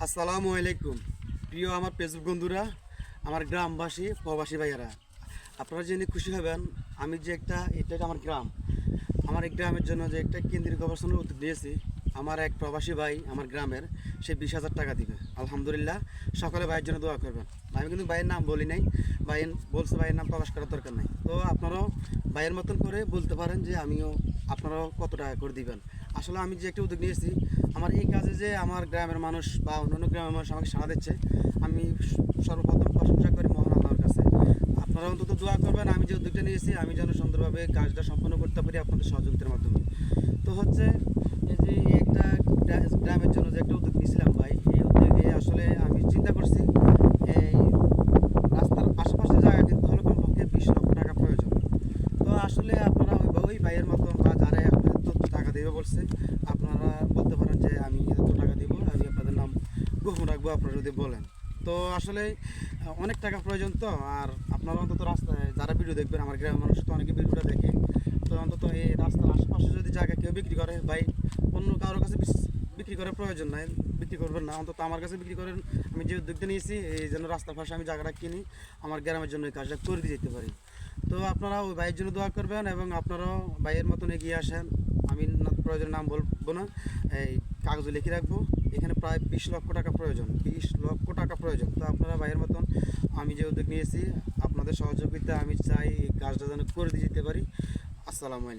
আসসালামু আলাইকুম প্রিয় আমার ফেসবুক বন্ধুরা, আমার গ্রামবাসী প্রবাসী ভাইয়ারা, আপনারা জেনে খুশি হবেন। আমি যে এটা আমার গ্রাম, আমার এই গ্রামের জন্য যে একটা কেন্দ্রীয় গবেষণার উদ্যোগ নিয়েছি। আমার এক প্রবাসী ভাই আমার গ্রামের, সে 20,000 টাকা দিবে। আলহামদুলিল্লাহ, সকলে ভাইয়ের জন্য দোয়া করবেন। আমি কিন্তু ভাইয়ের নাম বলি নাই, ভাই বলছে ভাইয়ের নাম প্রকাশ করার দরকার নাই। তো আপনারাও ভাইয়ের মতন করে বলতে পারেন যে আপনারাও কত টাকা করে দিবেন। আসলে আমি যে একটা উদ্যোগ নিয়েছি, আমার এই কাজে যে আমার গ্রামের মানুষ বা অন্যান্য গ্রামের মানুষ আমাকে সাড়া দিচ্ছে, আমি সর্বপ্রথম প্রশংসা করি মহান আল্লাহর কাছে। আপনারা অন্তত দোয়া করবেন আমি যে উদ্যোগটা নিয়েছি আমি যেন সুন্দরভাবে কাজটা সম্পন্ন করতে পারি আপনাদের সহযোগিতার মাধ্যমে। তো হচ্ছে এই যে একটা গ্রামের জন্য যে একটা উদ্যোগ নিয়েছিলাম ভাই, এই উদ্যোগে আসলে আমি চিন্তা করছি এই রাস্তার আশেপাশে জায়গা কিন্তু হলো কমপক্ষে 20 লক্ষ টাকা প্রয়োজন। তো আসলে আপনারা ওই ভাইয়ের মতন বা যারা আপনাদের তো টাকা দেবে বলছে, আপনারা বলতে পারেন যে আমি এত টাকা দিব, আমি আপনাদের নাম গোপন রাখবো আপনারা যদি বলেন। তো আসলে অনেক টাকা প্রয়োজন। তো আর আপনারা অন্তত রাস্তায় যারা ভিডিও দেখবেন, আমার গ্রামের মানুষ তো অনেকে ভিডিওটা দেখে, তো অন্তত এই রাস্তার আশেপাশে যদি জায়গা কেউ বিক্রি করে ভাই, অন্য কারোর কাছে বিক্রি করার প্রয়োজন নাই, বিক্রি করবেন না, অন্তত আমার কাছে বিক্রি করেন। আমি যে উদ্যোগটা নিয়েছি এই জন্য রাস্তার পাশে আমি জায়গাটা কিনি, আমার গ্রামের জন্য এই কাজটা করে দিয়ে যেতে পারি। তো আপনারা ওই ভাইয়ের জন্য দোয়া করবেন এবং আপনারাও ভাইয়ের মতন এগিয়ে আসেন। আমি প্রয়োজনের নাম বলবো না, এই কাগজে লিখে রাখবো। এখানে প্রায় 20 লক্ষ টাকা প্রয়োজন, 20 লক্ষ টাকা প্রয়োজন। তো আপনারা ভাইয়ের মতন আমি যে উদ্যোগ নিয়েছি আপনাদের সহযোগিতা আমি চাই এই কাজটা যেন করে দিয়ে যেতে পারি। আসসালামু আলাইকুম।